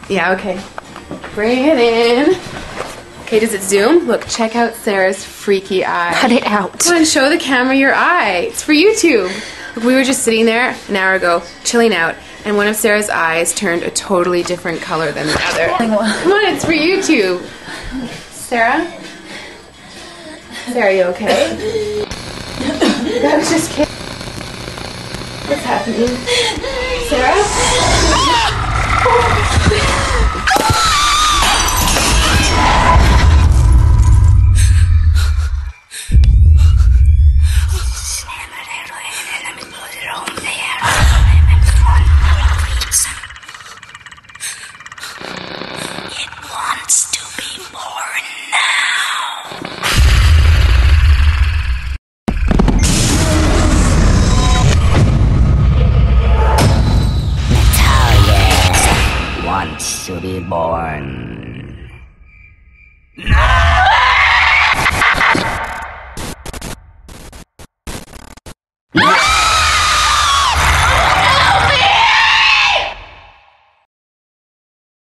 Yeah, okay. Bring it in. Okay, does it zoom? Look, check out Sarah's freaky eye. Cut it out. Come on, show the camera your eye. It's for YouTube. Look, we were just sitting there an hour ago, chilling out, and one of Sarah's eyes turned a totally different color than the other. Come on, it's for YouTube. Sarah? Sarah, you okay? I was just kidding. What's happening? Sarah? It wants to be born now. Natalia wants to be born.